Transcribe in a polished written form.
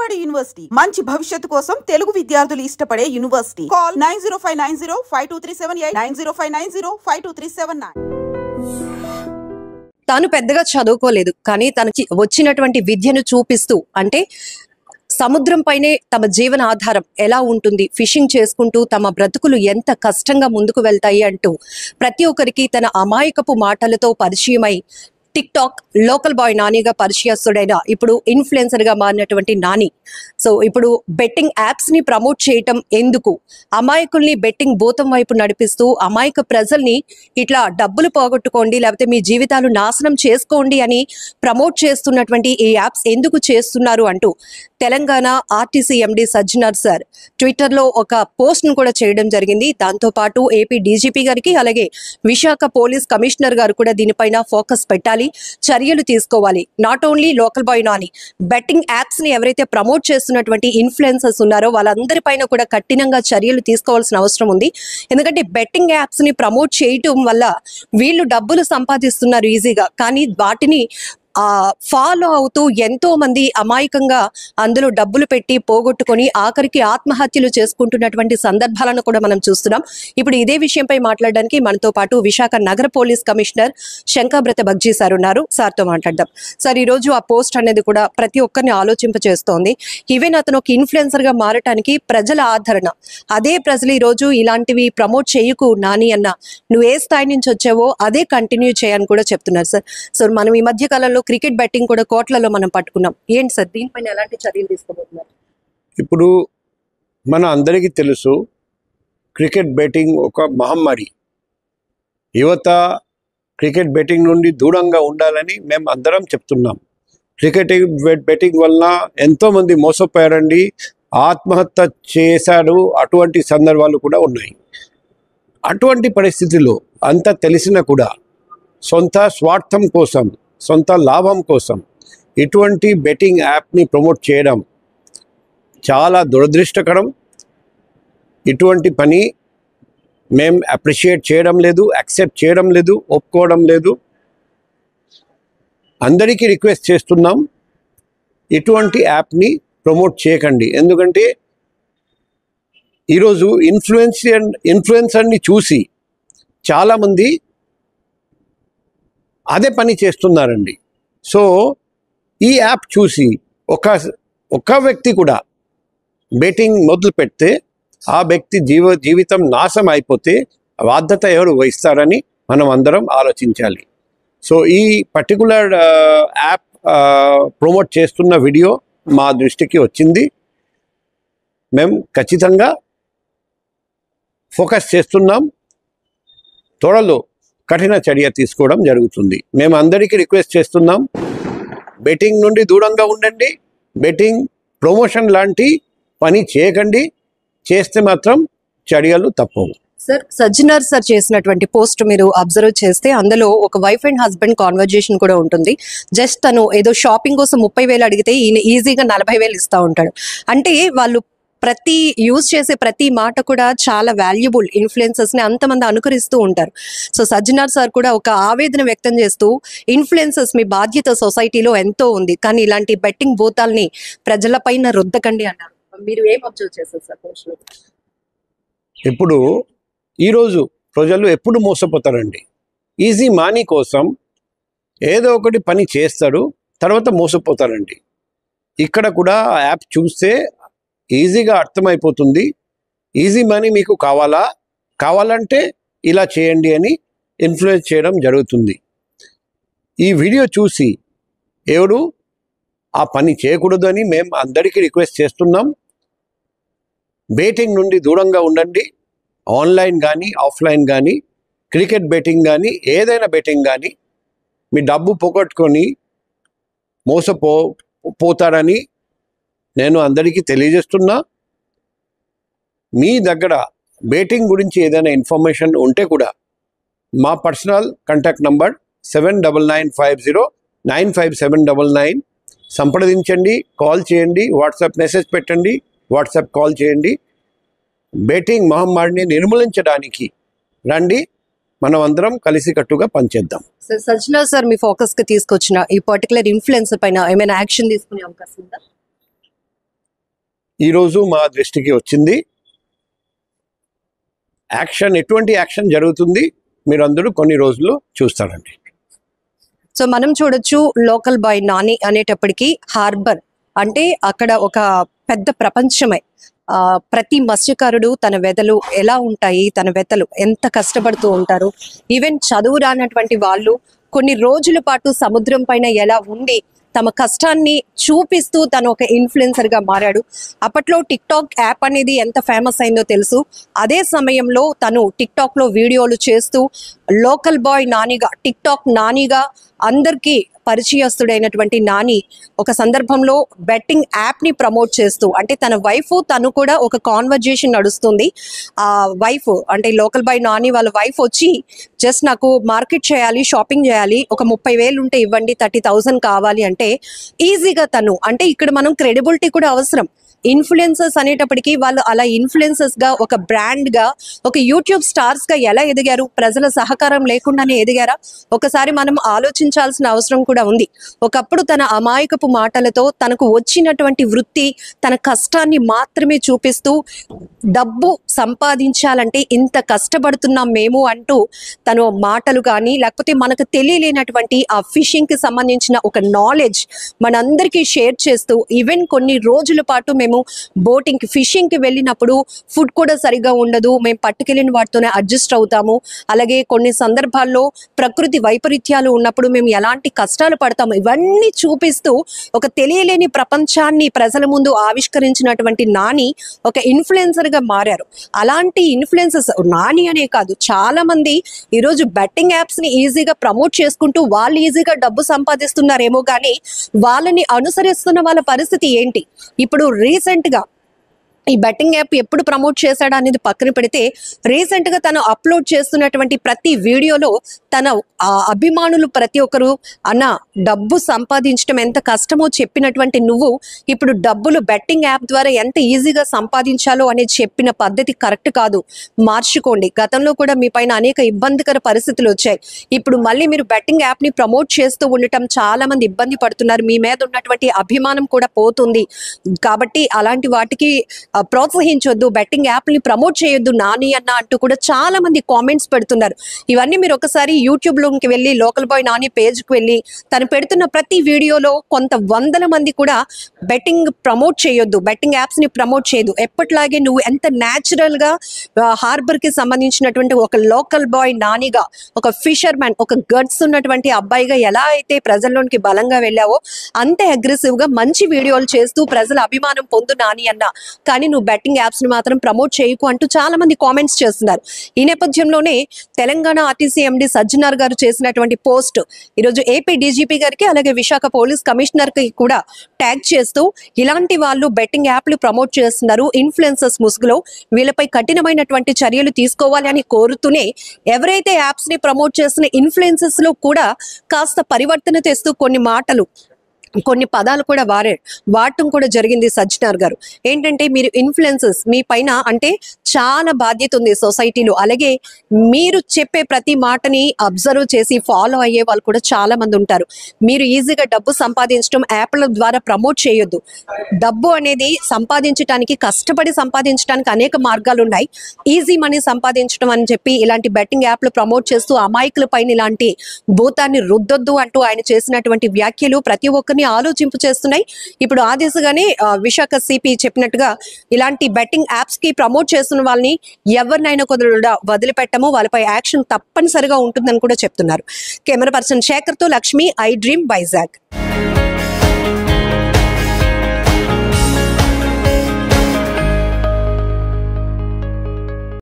Vijayawada university మంచి భవిష్యత్తు కోసం తెలుగు విద్యార్థులు ఇష్టపడే యూనివర్సిటీ. కాల్ 9059052378 9059052379. తాను పెద్దగా చదువుకోలేదు, కానీ తనకి వచ్చినటువంటి విద్యను చూపిస్తూ, అంటే సముద్రం పైనే తమ జీవన ఆధారం ఎలా ఉంటుంది, ఫిషింగ్ చేసుకుంటూ తమ బ్రతుకులు ఎంత కష్టంగా ముందుకు వెళ్తాయి అంటూ ప్రతి ఒక్కరికి తన అమాయకపు మాటలతో పరిచయమై టిక్ టాక్ లోకల్ బాయ్ నానిగా పరిచయస్తుడైన ఇప్పుడు ఇన్ఫ్లుయెన్సర్ గా మారినటువంటి నాని. సో ఇప్పుడు బెట్టింగ్ యాప్స్ ని ప్రమోట్ చేయటం ఎందుకు, అమాయకుల్ని బెట్టింగ్ భూతం వైపు నడిపిస్తూ అమాయక ప్రజల్ని ఇట్లా డబ్బులు పోగొట్టుకోండి లేకపోతే మీ జీవితాలు నాశనం చేసుకోండి అని ప్రమోట్ చేస్తున్నటువంటి ఈ యాప్స్ ఎందుకు చేస్తున్నారు అంటూ తెలంగాణ ఆర్టీసీ ఎండి సజ్జనార్ సార్ ట్విట్టర్ లో ఒక పోస్ట్ ను కూడా చేయడం జరిగింది. దాంతో పాటు ఏపీ డీజీపీ గారికి అలాగే విశాఖ పోలీస్ కమిషనర్ గారు కూడా దీనిపైన ఫోకస్ పెట్టాలి, చర్యలు తీసుకోవాలి. Not only local boy Nani, betting apps ని ఎవరైతే ప్రమోట్ చేస్తున్నటువంటి ఇన్ఫ్లుయెన్సర్స్ ఉన్నారో వాళ్ళందరిపైన కూడా కఠినంగా చర్యలు తీసుకోవాల్సిన అవసరం ఉంది. ఎందుకంటే బెట్టింగ్ యాప్స్ ని ప్రమోట్ చేయటం వల్ల వీళ్ళు డబ్బులు సంపాదిస్తున్నారు ఈజీగా, కానీ వాటిని ఫాలో అవుతూ ఎంతో మంది అమాయకంగా అందులో డబ్బులు పెట్టి పోగొట్టుకొని ఆఖరికి ఆత్మహత్యలు చేసుకుంటున్నటువంటి సందర్భాలను కూడా మనం చూస్తున్నాం. ఇప్పుడు ఇదే విషయంపై మాట్లాడడానికి మనతో పాటు విశాఖ నగర పోలీస్ కమిషనర్ శంకాబ్రత బగ్జీ సార్ ఉన్నారు. సార్తో మాట్లాడదాం. సార్, ఈ రోజు ఆ పోస్ట్ అనేది కూడా ప్రతి ఒక్కరిని ఆలోచింపచేస్తోంది. ఈవెన్ అతను ఒక ఇన్ఫ్లుయెన్సర్ గా మారటానికి ప్రజల ఆదరణ, అదే ప్రజలు ఈ రోజు ఇలాంటివి ప్రమోట్ చేయకు నాని అన్న, నువ్వు ఏ స్థాయి నుంచి వచ్చావో అదే కంటిన్యూ చేయని కూడా చెప్తున్నారు సార్. సో మనం ఈ మధ్య కాలంలో క్రికెట్ బెట్టింగ్ కూడా కోట్లలో మనం పట్టుకున్నాం. ఏంటి సార్ దీనిపైన ఎలాంటి చర్యలు తీసుకోబోతున్నారు? ఇప్పుడు మన అందరికీ తెలుసు, క్రికెట్ బెట్టింగ్ ఒక మహమ్మారి. యువత క్రికెట్ బెట్టింగ్ నుండి దూరంగా ఉండాలని మేము అందరం చెప్తున్నాం. క్రికెట్ బెట్టింగ్ వలన ఎంతోమంది మోసపోయారండి, ఆత్మహత్య చేశారు, అటువంటి సందర్భాలు కూడా ఉన్నాయి. అటువంటి పరిస్థితుల్లో అంత తెలిసినా కూడా సొంత స్వార్థం కోసం, సొంత లాభం కోసం ఇటువంటి బెట్టింగ్ యాప్ని ప్రమోట్ చేయడం చాలా దురదృష్టకరం. ఇటువంటి పని మేము అప్రిషియేట్ చేయడం లేదు, యాక్సెప్ట్ చేయడం లేదు, ఒప్పుకోవడం లేదు. అందరికీ రిక్వెస్ట్ చేస్తున్నాం, ఇటువంటి యాప్ని ప్రమోట్ చేయకండి. ఎందుకంటే ఈరోజు ఇన్ఫ్లుయెన్సర్ని చూసి చాలామంది అదే పని చేస్తున్నారండి. సో ఈ యాప్ చూసి ఒక వ్యక్తి కూడా బెట్టింగ్ మొదలు పెడితే ఆ వ్యక్తి జీవితం నాశనం అయిపోతే బాధ్యత ఎవరు వహిస్తారని మనం అందరం ఆలోచించాలి. సో ఈ పర్టికులర్ యాప్ ప్రమోట్ చేస్తున్న వీడియో మా దృష్టికి వచ్చింది. మేము ఖచ్చితంగా ఫోకస్ చేస్తున్నాం. త్వరలో కఠిన చర్య తీసుకోవడం జరుగుతుంది. మేము అందరికీ రిక్వెస్ట్ చేస్తున్నాం, బెట్టింగ్ నుండి దూరంగా ఉండండి, బెట్టింగ్ ప్రమోషన్ లాంటి పని చేయకండి. చేస్తే మాత్రం చర్యలు తప్పవు. సార్, సజ్జనార్ సార్ చేసినటువంటి పోస్ట్ మీరు అబ్జర్వ్ చేస్తే అందులో ఒక వైఫ్ అండ్ హస్బెండ్ కాన్వర్జేషన్ కూడా ఉంటుంది. జస్ట్ తను ఏదో షాపింగ్ కోసం 30,000 అడిగితే ఈయన ఈజీగా 40,000 ఇస్తూ ఉంటాడు. అంటే వాళ్ళు ప్రతి యూజ్ చేసే ప్రతి మాట కూడా చాలా వాల్యుబుల్. ఇన్ఫ్లుయెన్సర్స్ ని అంతమంది అనుకరిస్తూ ఉంటారు. సో సజ్జనార్ సార్ కూడా ఒక ఆవేదన వ్యక్తం చేస్తూ, ఇన్ఫ్లుయెన్సర్స్ మీ బాధ్యత సొసైటీలో ఎంతో ఉంది, కానీ ఇలాంటి బెట్టింగ్ భూతాల్ని ప్రజలపైన రుద్దకండి అన్నారు. మీరు ఏం అబ్జర్వ్ చేస్తారు సార్ పోస్ట్ లో? ఇప్పుడు ఈరోజు ప్రజలు ఎప్పుడు మోసపోతారండి. ఈజీ మనీ కోసం ఏదో ఒకటి పని చేస్తారు, తర్వాత మోసపోతారండి. ఇక్కడ కూడా యాప్ చూస్తే ఈజీగా అర్థమైపోతుంది. ఈజీ మనీ మీకు కావాలంటే ఇలా చేయండి అని ఇన్ఫ్లుయెన్స్ చేయడం జరుగుతుంది. ఈ వీడియో చూసి ఎవరు ఆ పని చేయకూడదు అని మేము అందరికీ రిక్వెస్ట్ చేస్తున్నాం. బెట్టింగ్ నుండి దూరంగా ఉండండి. ఆన్లైన్ కానీ ఆఫ్లైన్ కానీ, క్రికెట్ బెట్టింగ్ కానీ, ఏదైనా బెట్టింగ్ కానీ మీ డబ్బు పోగొట్టుకొని పోతారని నేను అందరికీ తెలియజేస్తున్నా. మీ దగ్గర బెట్టింగ్ గురించి ఏదైనా ఇన్ఫర్మేషన్ ఉంటే కూడా మా పర్సనల్ కాంటాక్ట్ నంబర్ 7950955799 సంప్రదించండి, కాల్ చేయండి, వాట్సాప్ మెసేజ్ పెట్టండి, వాట్సాప్ కాల్ చేయండి. బెట్టింగ్ మహమ్మారిని నిర్మూలించడానికి రండి, మనం అందరం కలిసికట్టుగా పనిచేద్దాం. సజ్జనార్ సార్ మీ ఫోకస్ కి తీసుకొచ్చిన ఈ పర్టికులర్ ఇన్ఫ్లుయెన్సర్ పైన ఏమైనా యాక్షన్ తీసుకునే అవకాశం ఉందా? ఈరోజు మా దృష్టికి వచ్చింది. ఎటువంటి యాక్షన్ జరుగుతుంది మీరందరూ కొన్ని రోజుల్లో చూస్తారండి. సో మనం చూడొచ్చు లోకల్ బాయ్ నాని అనేటప్పటికీ హార్బర్ అంటే అక్కడ ఒక పెద్ద ప్రపంచమే. ప్రతి మత్స్యకారుడు తన వెదలు ఎలా ఉంటాయి, తన వెతలు ఎంత కష్టపడుతూ ఉంటారు. ఈవెన్ చదువు రానటువంటి వాళ్ళు కొన్ని రోజుల పాటు సముద్రం పైన ఎలా ఉండి తమ కష్టాన్ని చూపిస్తూ తను ఒక ఇన్ఫ్లుయెన్సర్ గా మారాడు. అప్పట్లో టిక్ టాక్ యాప్ అనేది ఎంత ఫేమస్ అయిందో తెలుసు. అదే సమయంలో తను టిక్ టాక్ లో వీడియోలు చేస్తూ లోకల్ బాయ్ నానిగా, టిక్ టాక్ నానిగా అందరికీ పరిచయస్తుడైనటువంటి నాని ఒక సందర్భంలో బెట్టింగ్ యాప్ ని ప్రమోట్ చేస్తూ, అంటే తన వైఫ్ తను కూడా ఒక కాన్వర్జేషన్ నడుస్తుంది. ఆ వైఫ్ అంటే లోకల్ బాయ్ నాని వాళ్ళ వైఫ్ వచ్చి జస్ట్ నాకు మార్కెట్ చేయాలి, షాపింగ్ చేయాలి, ఒక 30,000 ఉంటే ఇవ్వండి, 30,000 కావాలి అంటే ఈజీగా తను, అంటే ఇక్కడ మనం క్రెడిబిలిటీ కూడా అవసరం. ఇన్ఫ్లుయెన్సర్స్ అనేటప్పటికీ వాళ్ళు అలా ఇన్ఫ్లుయెన్సర్స్ గా, ఒక బ్రాండ్ గా, ఒక యూట్యూబ్ స్టార్స్ గా ఎలా ఎదిగారు? ప్రజల సహకారం లేకుండానే ఎదిగారా? ఒకసారి మనం ఆలోచించాల్సిన అవసరం కూడా ఉంది. ఒకప్పుడు తన అమాయకపు మాటలతో తనకు వచ్చినటువంటి వృత్తి, తన కష్టాన్ని మాత్రమే చూపిస్తూ డబ్బు సంపాదించాలంటే ఇంత కష్టపడుతున్నాం మేము అంటూ తను మాటలు కానీ, లేకపోతే మనకు తెలియలేనటువంటి ఆ ఫిషింగ్ కి సంబంధించిన ఒక నాలెడ్జ్ మనందరికీ షేర్ చేస్తూ, ఈవెన్ కొన్ని రోజుల పాటు మేము బోటింగ్ కి, ఫిషింగ్ కి వెళ్ళినప్పుడు ఫుడ్ కూడా సరిగా ఉండదు, మేము పట్టుకెళ్ళిన వాటితోనే అడ్జస్ట్ అవుతాము. అలాగే కొన్ని సందర్భాల్లో ప్రకృతి వైపరీత్యాలు ఉన్నప్పుడు మేము ఎలాంటి కష్టాలు పడతాము, ఇవన్నీ చూపిస్తూ ఒక తెలియలేని ప్రపంచాన్ని ప్రజల ముందు ఆవిష్కరించినటువంటి నాని ఒక ఇన్ఫ్లుయెన్సర్ గా మారారు. అలాంటి ఇన్ఫ్లుయెన్సర్స్ నాని అనే కాదు, చాలా మంది ఈరోజు బెట్టింగ్ యాప్స్ ని ఈజీగా ప్రమోట్ చేసుకుంటూ వాళ్ళు ఈజీగా డబ్బు సంపాదిస్తున్నారేమో కానీ వాళ్ళని అనుసరిస్తున్న వాళ్ళ పరిస్థితి ఏంటి? ఇప్పుడు రీసెంట్ గా ఈ బెట్టింగ్ యాప్ ఎప్పుడు ప్రమోట్ చేశాడా అనేది పక్కన పెడితే, రీసెంట్ గా తను అప్లోడ్ చేస్తున్నటువంటి ప్రతి వీడియోలో తన అభిమానులు ప్రతి ఒక్కరు అన్న డబ్బు సంపాదించడం ఎంత కష్టమో చెప్పినటువంటి నువ్వు ఇప్పుడు డబ్బులు బెట్టింగ్ యాప్ ద్వారా ఎంత ఈజీగా సంపాదించాలో అనేది చెప్పిన పద్ధతి కరెక్ట్ కాదు, మార్చుకోండి. గతంలో కూడా మీ పైన అనేక ఇబ్బందికర పరిస్థితులు వచ్చాయి. ఇప్పుడు మళ్ళీ మీరు బెట్టింగ్ యాప్ ని ప్రమోట్ చేస్తూ ఉండటం చాలా మంది ఇబ్బంది పడుతున్నారు. మీ మీద ఉన్నటువంటి అభిమానం కూడా పోతుంది. కాబట్టి అలాంటి వాటికి ప్రోత్సహించొద్దు, బెట్టింగ్ యాప్ ని ప్రమోట్ చేయొద్దు నాని అన్న అంటూ కూడా చాలా మంది కామెంట్స్ పెడుతున్నారు. ఇవన్నీ మీరు ఒకసారి యూట్యూబ్ లోకి వెళ్ళి లోకల్ బాయ్ నాని పేజ్ కి వెళ్ళి తను పెడుతున్న ప్రతి వీడియోలో కొంత వందల మంది కూడా బెట్టింగ్ ప్రమోట్ చేయొద్దు, బెట్టింగ్ యాప్స్ ని ప్రమోట్ చేయదు, ఎప్పటిలాగే నువ్వు ఎంత న్యాచురల్ గా హార్బర్ కి సంబంధించినటువంటి ఒక లోకల్ బాయ్ నానిగా, ఒక ఫిషర్ మ్యాన్, ఒక గట్స్ ఉన్నటువంటి అబ్బాయిగా ఎలా అయితే ప్రజల్లోనికి బలంగా వెళ్ళావో అంతే అగ్రెసివ్ గా మంచి వీడియోలు చేస్తూ ప్రజల అభిమానం పొందు నాని అన్న. కానీ నువ్వు బెట్టింగ్ యాప్స్ ని మాత్రం ప్రమోట్ చేయకు అంటూ చాలా మంది కామెంట్స్ చేస్తున్నారు. ఈ నేపథ్యంలోనే తెలంగాణ ఆర్టీసీ ఎండి సజ్జనార్ గారు చేసినటువంటి పోస్ట్ ఈరోజు ఏపీ డీజీపీ గారికి అలాగే విశాఖ పోలీస్ కమిషనర్ కి కూడా ట్యాగ్ చేస్తూ, ఇలాంటి వాళ్ళు బెట్టింగ్ యాప్లు ప్రమోట్ చేస్తున్నారు, ఇన్ఫ్లుయెన్సర్స్ ముసుగులో, వీళ్ళపై కఠినమైనటువంటి చర్యలు తీసుకోవాలి అని కోరుతూనే ఎవరైతే యాప్స్ ని ప్రమోట్ చేస్తున్న ఇన్ఫ్లుయెన్సర్స్ లో కూడా కాస్త పరివర్తన తెస్తూ కొన్ని మాటలు, కొన్ని పదాలు కూడా వాడటం కూడా జరిగింది సజ్జనార్ గారు. ఏంటంటే మీరు ఇన్ఫ్లుయెన్సర్స్, మీ పైన అంటే చాలా బాధ్యత ఉంది సొసైటీలో. అలాగే మీరు చెప్పే ప్రతి మాటని అబ్జర్వ్ చేసి ఫాలో అయ్యే వాళ్ళు కూడా చాలా మంది ఉంటారు. మీరు ఈజీగా డబ్బు సంపాదించడం యాప్ల ద్వారా ప్రమోట్ చేయొద్దు. డబ్బు అనేది సంపాదించడానికి, కష్టపడి సంపాదించడానికి అనేక మార్గాలు ఉన్నాయి. ఈజీ మనీ సంపాదించడం అని చెప్పి ఇలాంటి బెట్టింగ్ యాప్లు ప్రమోట్ చేస్తూ అమాయకుల పైన ఇలాంటి భూతాన్ని రుద్దొద్దు అంటూ ఆయన చేసినటువంటి వ్యాఖ్యలు ప్రతి ఒక్కరిని ఆలోచింపు చేస్తున్నాయి. ఇప్పుడు ఆ దిశగానే విశాఖ సిపి చెప్పినట్టుగా ఇలాంటి బెట్టింగ్ యాప్స్ కి ప్రమోట్ చేస్తున్న వాళ్ళని ఎవరినైనా కూడా వదిలిపెట్టము, వాళ్ళపై యాక్షన్ తప్పనిసరిగా ఉంటుందని కూడా చెప్తున్నారు. కెమెరా పర్సన్ శేఖర్ తో లక్ష్మి, ఐ డ్రీమ్ వైజాగ్.